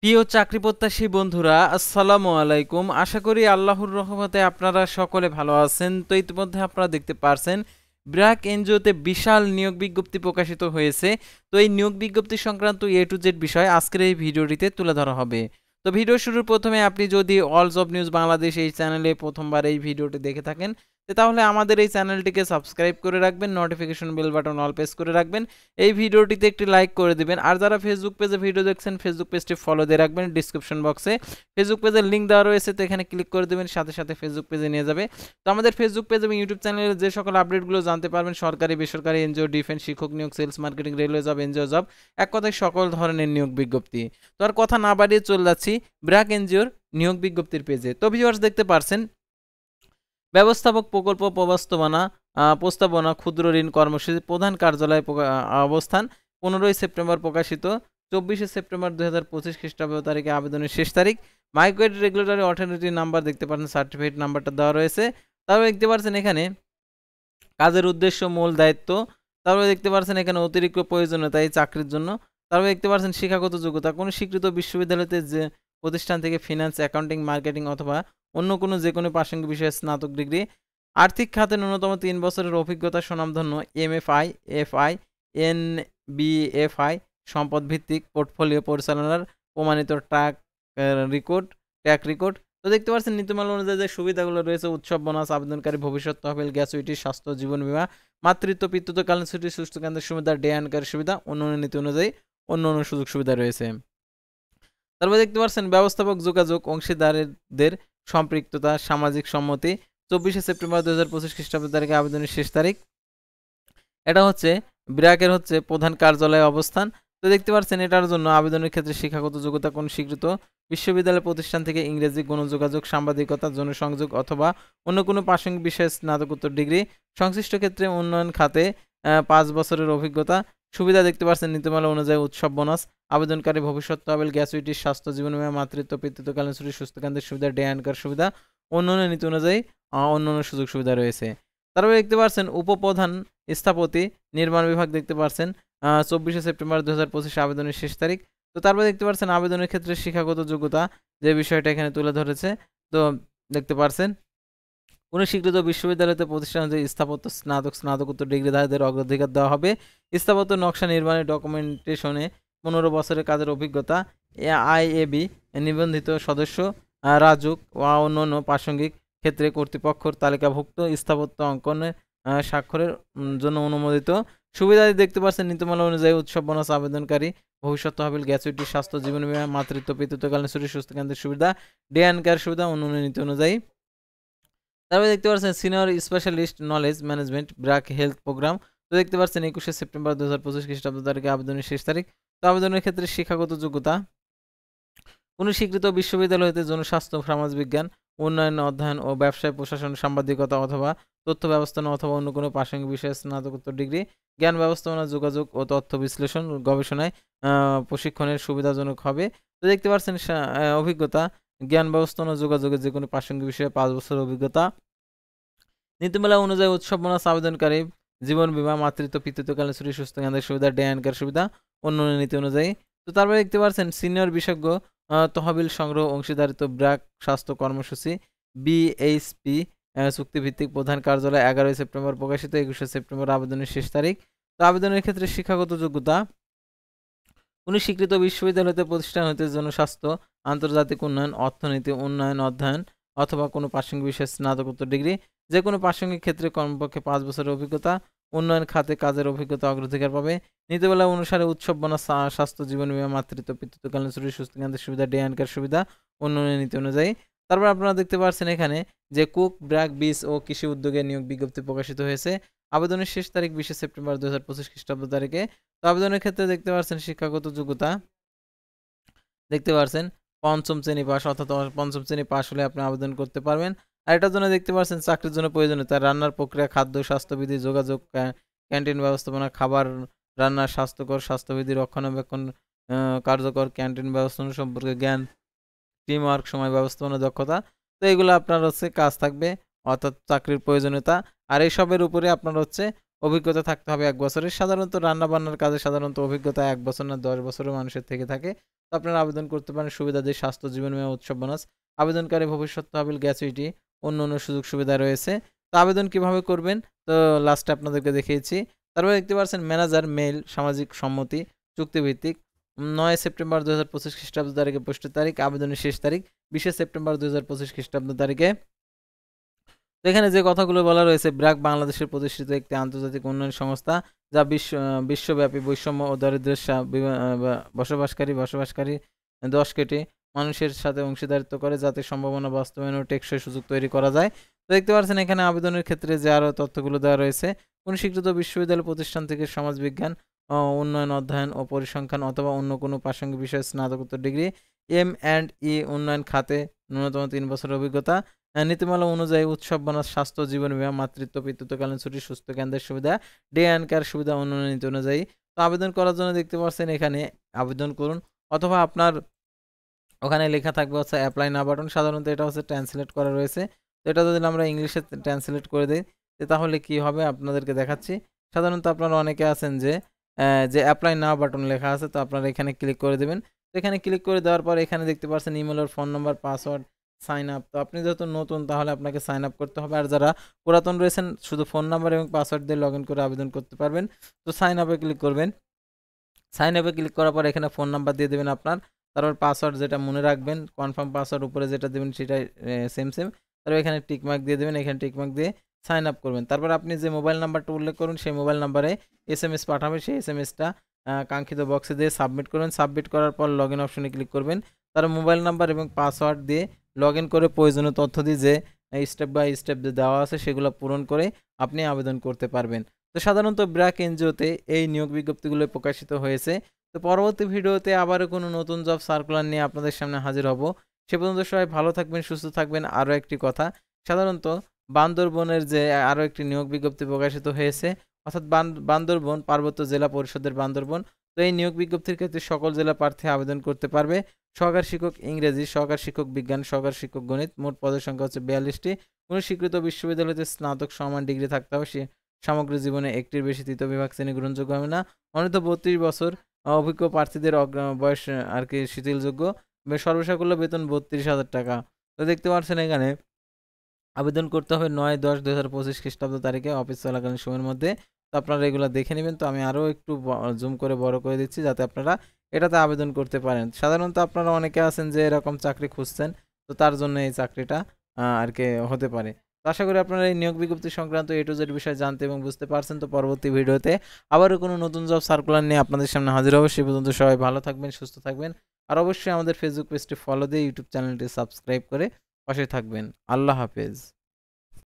প্রিয় চাকরি প্রত্যাশী বন্ধুরা, আসসালামু আলাইকুম। আশা করি আল্লাহর রহমতে আপনারা সকলে ভালো আছেন। তো ইতিমধ্যে আপনারা দেখতে পারছেন ব্র্যাক এনজিওতে বিশাল নিয়োগ বিজ্ঞপ্তি প্রকাশিত হয়েছে। তো এই নিয়োগ বিজ্ঞপ্তি সংক্রান্ত এ টু জেড বিষয় আজকের এই ভিডিওটিতে তুলে ধরা হবে। তো ভিডিও শুরুর প্রথমে আপনি যদি অল জব নিউজ বাংলাদেশ এই চ্যানেলে প্রথমবার এই ভিডিওটি দেখে থাকেন, তাহলে আমাদের এই চ্যানেলটিকে সাবস্ক্রাইব করে রাখবেন, notification bell button all press করে রাখবেন, এই ভিডিওটিতে একটি লাইক করে দিবেন। আর যারা ফেসবুক পেজে ভিডিও দেখছেন, ফেসবুক পেজটি ফলো দিয়ে রাখবেন। ডিসক্রিপশন বক্সে ফেসবুক পেজের লিঙ্ক দেওয়া রয়েছে, তো এখানে ক্লিক করে দেবেন, সাথে সাথে ফেসবুক পেজে নিয়ে যাবে। তো আমাদের ফেসবুক পেজ এবং ইউটিউব চ্যানেলে যে সকল আপডেটগুলো জানতে পারবেন, সরকারি বেসরকারি এনজিও, ডিফেন্স, শিক্ষক নিয়োগ, sales, marketing, railway job, NGO job, এক কথায় সকল ধরনের নিয়োগ বিজ্ঞপ্তি। তো আর কথা না বাড়িয়ে চলে যাচ্ছি ব্র্যাক এনজিওর নিয়োগ বিজ্ঞপ্তির পেজে। তো ভিউয়ার্স দেখতে পারছেন ব্যবস্থাপক প্রকল্প প্রস্তাবনা ক্ষুদ্র ঋণ কর্মসূচি প্রধান কার্যালয় অবস্থান 15 সেপ্টেম্বর প্রকাশিত, 24 সেপ্টেম্বর 2025 খ্রিস্টাব্দ তারিখে আবেদনের শেষ তারিখ। মাইগ্রেট রেগুলেটরি অথরিটি নাম্বার দেখতে পাচ্ছেন, সার্টিফিকেট নাম্বারটা দেওয়া রয়েছে। তারপরে দেখতে পাচ্ছেন এখানে কাজের উদ্দেশ্য, মূল দায়িত্ব। তারপরে দেখতে পাচ্ছেন এখানে অতিরিক্ত প্রয়োজনীয়তা এই চাকরির জন্য। তারপরে দেখতে পাচ্ছেন শিক্ষাগত যোগ্যতা, কোনো স্বীকৃত বিশ্ববিদ্যালয়তে যে প্রতিষ্ঠান থেকে ফিনান্স, অ্যাকাউন্টিং, মার্কেটিং অথবা অন্য কোনো যে কোনো প্রাসঙ্গিক বিষয়ে স্নাতক ডিগ্রি, আর্থিক খাতে ন্যূনতম 3 বছরের অভিজ্ঞতা, স্বনামধন্য এমএফআই, এফআই, এনবিএফআই, সম্পদ ভিত্তিক পোর্টফোলিও পরিচালনার প্রমাণিত ট্র্যাক রেকর্ড। তো দেখতে পাচ্ছেন নীতিমালা অনুযায়ী যে সুবিধাগুলো রয়েছে: উৎসব বোনাস, আবেদনকারী ভবিষ্যৎ তহবিল, গ্যাচুইটি, স্বাস্থ্য জীবন বীমা, মাতৃত্ব পিতৃত্বকালীন ছুটি, সুস্থ কেন্দ্রের সুবিধা, ডে অ্যান্ড কেয়ার সুবিধা, অন্যান্য নীতি অনুযায়ী অন্য সুযোগ সুবিধা রয়েছে। তারপর দেখতে পাচ্ছেন ব্যবস্থাপক যোগাযোগ, অংশীদারদের সম্পৃক্ততা, সামাজিক সম্মতি, 24 সেপ্টেম্বর 2025 খ্রিস্টাব্দ তারিখে আবেদনের শেষ তারিখ। এটা হচ্ছে ব্র্যাকের প্রধান কার্যালয় অবস্থান। তো দেখতে পাচ্ছেন এটার জন্য আবেদনের ক্ষেত্রে শিক্ষাগত যোগ্যতা কোন স্বীকৃত বিশ্ববিদ্যালয় প্রতিষ্ঠান থেকে ইংরেজি, গণযোগাযোগ, সাংবাদিকতা, জনসংযোগ অথবা অন্য কোনো প্রাসঙ্গিক বিষয়ে স্নাতকোত্তর ডিগ্রি, সংশ্লিষ্ট ক্ষেত্রে উন্নয়ন খাতে 5 বছরের অভিজ্ঞতা। সুবিধা দেখতে পাচ্ছেন নীতিমালা অনুযায়ী উৎসব বোনাস, আবেদনকারী ভবিষ্যৎ তহবিল, গ্যাচুইটি, স্বাস্থ্য জীবন বীমা, মাতৃত্ব পিতৃত্বকালীন ছুটি, সুস্থ কেন্দ্রের সুবিধা, ডে অ্যান্ড কেয়ার সুবিধা, অন্যান্য নীতি অনুযায়ী অন্যান্য সুযোগ সুবিধা রয়েছে। তারপরে দেখতে পাচ্ছেন উপপ্রধান স্থপতি, নির্মাণ বিভাগ দেখতে পাচ্ছেন 24 সেপ্টেম্বর 2025 আবেদনের শেষ তারিখ। তো তারপরে দেখতে পাচ্ছেন আবেদনের ক্ষেত্রে শিক্ষাগত যোগ্যতা যে বিষয়টা এখানে তুলে ধরেছে। তো দেখতে পাচ্ছেন কোনো স্বীকৃত বিশ্ববিদ্যালয়তে প্রতিষ্ঠান যে স্থাপত্য স্নাতকোত্তর ডিগ্রিধারীদের অগ্রাধিকার দেওয়া হবে। স্থাপত্য নকশা নির্মাণের ডকুমেন্টেশনে 15 বছরের কাজের অভিজ্ঞতা, আইএবি নিবন্ধিত সদস্য, রাজুক বা অন্যান্য প্রাসঙ্গিক ক্ষেত্রে কর্তৃপক্ষের তালিকাভুক্ত, স্থাপত্য অঙ্কনের স্বাক্ষরের জন্য অনুমোদিত। সুবিধাদি দেখতে পাচ্ছেন নীতিমালা অনুযায়ী উৎসব বোনাস, আবেদনকারী ভবিষ্যৎ তহবিল, গ্যাচুইটি, স্বাস্থ্য জীবন বীমা, মাতৃত্ব পিতৃত্বকালীন ছুটি, সুস্থ কেন্দ্রের সুবিধা, ডে অ্যান্ড কেয়ার সুবিধা, অন্যান্য নীতি অনুযায়ী। তারপরে দেখতে পাচ্ছেন senior specialist knowledge management BRAC health programme. তো দেখতে পাচ্ছেন 21 সেপ্টেম্বর 2025 খ্রিস্টাব্দ তারিখে আবেদনের শেষ তারিখ। তো আবেদনের ক্ষেত্রে শিক্ষাগত যোগ্যতা কোনো স্বীকৃত বিশ্ববিদ্যালয় হতে জনস্বাস্থ্য, সমাজবিজ্ঞান, উন্নয়ন অধ্যয়ন ও ব্যবসায় প্রশাসন, সাংবাদিকতা অথবা তথ্য ব্যবস্থাপনা অথবা অন্য কোনো প্রাসঙ্গিক বিষয়ে স্নাতকোত্তর ডিগ্রি, জ্ঞান ব্যবস্থাপনা, যোগাযোগ ও তথ্য বিশ্লেষণ, গবেষণায় প্রশিক্ষণের সুবিধাজনক হবে। তো দেখতে পাচ্ছেন অভিজ্ঞতা, জ্ঞান ব্যবস্থাপনা যোগাযোগের যে কোনো প্রাসঙ্গিক বিষয়ে 5 বছরের অভিজ্ঞতা। নীতিমালা অনুযায়ী উৎসব বোনাস, আবেদনকারী জীবন বীমা, মাতৃত্ব পিতৃত্বকালীন ছুটি, সুস্থ কেন্দ্রের সুবিধা, ডে অ্যান্ড কেয়ার সুবিধা, অন্যান্য নীতি অনুযায়ী। তো তারপরে দেখতে পাচ্ছেন সিনিয়র বিশেষজ্ঞ তহবিল সংগ্রহ অংশীদারিত্ব ব্র্যাক স্বাস্থ্য কর্মসূচি, বিএইচপি চুক্তিভিত্তিক প্রধান কার্যালয় 11 সেপ্টেম্বর প্রকাশিত, 21 সেপ্টেম্বর আবেদনের শেষ তারিখ। তো আবেদনের ক্ষেত্রে শিক্ষাগত যোগ্যতা কোনো স্বীকৃত বিশ্ববিদ্যালয়তে প্রতিষ্ঠান হতে জনস্বাস্থ্য, আন্তর্জাতিক উন্নয়ন, অর্থনীতি, উন্নয়ন অধ্যয়ন অথবা কোনো প্রাসঙ্গিক বিষয়ে স্নাতকোত্তর ডিগ্রি, যে কোনো প্রাসঙ্গিক ক্ষেত্রে কমপক্ষে 5 বছরের অভিজ্ঞতা, উন্নয়ন খাতে কাজের অভিজ্ঞতা অগ্রাধিকার পাবে। নীতিমালা অনুসারে উৎসব বোনাস, স্বাস্থ্য জীবন বীমা, মাতৃত্ব পিতৃত্বকালীন ছুটি, সুস্থ কেন্দ্রের সুবিধা, ডে অ্যান্ড কেয়ার সুবিধা, অন্যান্য নীতি অনুযায়ী। তারপর আপনারা দেখতে পাচ্ছেন এখানে যে কুক, ব্র্যাক, বীজ ও কৃষি উদ্যোগে নিয়োগ বিজ্ঞপ্তি প্রকাশিত হয়েছে। আবেদনের শেষ তারিখ 20 সেপ্টেম্বর 2025 খ্রিস্টাব্দ তারিখে। তো আবেদনের ক্ষেত্রে দেখতে পাচ্ছেন শিক্ষাগত যোগ্যতা দেখতে পাচ্ছেন পঞ্চম শ্রেণী পাস, অর্থাৎ পঞ্চম শ্রেণী পাস হলে আপনি আবেদন করতে পারবেন। আর এটার জন্য দেখতে পাচ্ছেন চাকরির জন্য প্রয়োজনীয়তা: রান্নার প্রক্রিয়া, খাদ্য স্বাস্থ্যবিধি, যোগাযোগ, ক্যান্টিন ব্যবস্থাপনা, খাবার রান্নার স্বাস্থ্যকর, স্বাস্থ্যবিধি রক্ষণাবেক্ষণ, কার্যকর ক্যান্টিন ব্যবস্থাপনা সম্পর্কে জ্ঞান, টিম ওয়ার্ক, সময় ব্যবস্থাপনা দক্ষতা। তো এগুলো আপনার কাজ থাকবে, অর্থাৎ চাকরির প্রয়োজনীয়তা। আর এইসবের উপরে আপনার অভিজ্ঞতা থাকতে হবে 1 বছরের। সাধারণত রান্না বান্নার কাজে সাধারণত অভিজ্ঞতা 1 বছর না 10 বছরের মানুষের থেকে থাকে। তো আপনারা আবেদন করতে পারেন সুবিধাদি স্বাস্থ্য জীবন বীমা উৎসব বোনাস। আবেদনকারী ভবিষ্যৎ তহবিল গ্র্যাচুইটি অন্যান্য সুযোগ সুবিধা রয়েছে। তো আবেদন কিভাবে করবেন? তো লাস্টে আপনাদেরকে দেখিয়েছি। তারপরে দেখতে পাচ্ছেন ম্যানেজার মেইল সামাজিক সম্মতি চুক্তিভিত্তিক ৯ সেপ্টেম্বর ২০২৫ খ্রিস্টাব্দ তারিখে পোস্টের তারিখ, আবেদনের শেষ তারিখ ২০ সেপ্টেম্বর ২০২৫ খ্রিস্টাব্দ তারিখে। তো এখানে যে কথাগুলো বলা রয়েছে, ব্র্যাক বাংলাদেশের প্রতিষ্ঠিত একটি আন্তর্জাতিক উন্নয়ন সংস্থা যা বিশ্বব্যাপী বৈষম্য ও দারিদ্র্যের বসবাসকারী ১০ কোটি মানুষের সাথে অংশীদারিত্ব করে, যাতে সম্ভাবনা বাস্তবায়ন ও টেকসই সুযোগ তৈরি করা যায়। তো দেখতে পাচ্ছেন এখানে আবেদনের ক্ষেত্রে যে আরও তথ্যগুলো দেওয়া রয়েছে, কোনো স্বীকৃত বিশ্ববিদ্যালয় প্রতিষ্ঠান থেকে সমাজবিজ্ঞান, উন্নয়ন অধ্যয়ন ও পরিসংখ্যান অথবা অন্য কোনো প্রাসঙ্গিক বিষয়ে স্নাতকোত্তর ডিগ্রি, M&E উন্নয়ন খাতে ন্যূনতম ৩ বছরের অভিজ্ঞতা। নীতিমালা অনুযায়ী উৎসব বোনাস, স্বাস্থ্য জীবন বীমা, মাতৃত্ব পিতৃত্বকালীন ছুটি, সুস্থ কেন্দ্রের সুবিধা, ডে অ্যান্ড কেয়ার সুবিধা অন্যান্য নীতি অনুযায়ী। তো আবেদন করার জন্য দেখতে পাচ্ছেন এখানে আবেদন করুন, অথবা আপনার ওখানে লেখা থাকবে হচ্ছে অ্যাপ্লাই না বাটন। সাধারণত এটা হচ্ছে ট্রান্সলেট করা রয়েছে। তো এটা যদি আমরা ইংলিশে ট্রান্সলেট করে দিই, তাহলে কি হবে আপনাদেরকে দেখাচ্ছি। সাধারণত আপনারা অনেকে আছেন যে অ্যাপ্লাই না বাটন লেখা আছে, তো আপনারা এখানে ক্লিক করে দেবেন। তো এখানে ক্লিক করে দেওয়ার পর এখানে দেখতে পাচ্ছেন ইমেল আর phone number, password, sign up. তো আপনি যেহেতু নতুন, তাহলে আপনাকে সাইন আপ করতে হবে। আর যারা পুরাতন রয়েছেন, শুধু ফোন নাম্বার এবং পাসওয়ার্ড দিয়ে লগ ইন করে আবেদন করতে পারবেন। তো সাইন আপে ক্লিক করবেন। সাইন আপে ক্লিক করার পর এখানে ফোন নাম্বার দিয়ে দেবেন আপনার, তারপর পাসওয়ার্ড যেটা মনে রাখবেন, কনফার্ম পাসওয়ার্ড উপরে যেটা দেবেন সেটাই সেম। তারপর এখানে টিকমার্ক দিয়ে দেবেন, এখানে টিকমার্ক দিয়ে সাইন আপ করবেন। তারপর আপনি যে মোবাইল নাম্বারটা উল্লেখ করুন, সেই মোবাইল নাম্বারে SMS পাঠাবেন, সেই SMSটা কাঙ্ক্ষিত বক্সে দিয়ে সাবমিট করবেন। সাবমিট করার পর লগ ইন অপশনে ক্লিক করবেন। তার মোবাইল নাম্বার এবং পাসওয়ার্ড দিয়ে লগ ইন করে প্রয়োজনীয় তথ্য দিয়ে যে স্টেপ বাই স্টেপ যে দেওয়া আছে সেগুলো পূরণ করে আপনি আবেদন করতে পারবেন। তো সাধারণত ব্র্যাক এনজিওতে এই নিয়োগ বিজ্ঞপ্তিগুলো প্রকাশিত হয়েছে। তো পরবর্তী ভিডিওতে আবারও কোনো নতুন জব সার্কুলার নিয়ে আপনাদের সামনে হাজির হব। সে পর্যন্ত সবাই ভালো থাকবেন, সুস্থ থাকবেন। আরও একটি কথা, সাধারণত বান্দরবনের যে আরও একটি নিয়োগ বিজ্ঞপ্তি প্রকাশিত হয়েছে, অর্থাৎ বান্দরবন পার্বত্য জেলা পরিষদের বান্দরবন। তো এই নিয়োগ বিজ্ঞপ্তির ক্ষেত্রে সকল জেলা প্রার্থী আবেদন করতে পারবে। সহকারী শিক্ষক ইংরেজি, সহকারী শিক্ষক বিজ্ঞান, সহকারী শিক্ষক গণিত। মোট পদের সংখ্যা হচ্ছে 42টি। কোনো স্বীকৃত বিশ্ববিদ্যালয়তে স্নাতক সমান ডিগ্রি থাকতে হবে। সামগ্রিক জীবনে একটির বেশি তৃতীয় বিভাগ শ্রেণী গ্রহণযোগ্য হবে না। অনূর্ধ্ব 32 বছর অভিজ্ঞ প্রার্থীদের বয়স আর কি শিথিলযোগ্য। সর্বসাকুল্য বেতন 32,000 টাকা। তো দেখতে পাচ্ছেন এখানে আবেদন করতে হবে 9/10/2025 খ্রিস্টাব্দ তারিখে অফিস চলাকালীন সময়ের মধ্যে। তো আপনারা এগুলো দেখে নেবেন। তো আমি আরও একটু জুম করে বড় করে দিচ্ছি, যাতে আপনারা এটাতে আবেদন করতে পারেন। সাধারণত আপনারা অনেকে আছেন যে এরকম চাকরি খুঁজছেন, তো তার জন্য এই চাকরিটা আর কি হতে পারে। তো আশা করি আপনারা এই নিয়োগ বিজ্ঞপ্তি সংক্রান্ত A to Z বিষয় জানতে এবং বুঝতে পারছেন। তো পরবর্তী ভিডিওতে আবারও কোনো নতুন জব সার্কুলার নিয়ে আপনাদের সামনে হাজির হবে। সে পর্যন্ত সবাই ভালো থাকবেন, সুস্থ থাকবেন। আর অবশ্যই আমাদের ফেসবুক পেজটি ফলো দিয়ে ইউটিউব চ্যানেলটি সাবস্ক্রাইব করে পাশে থাকবেন। আল্লাহ হাফেজ।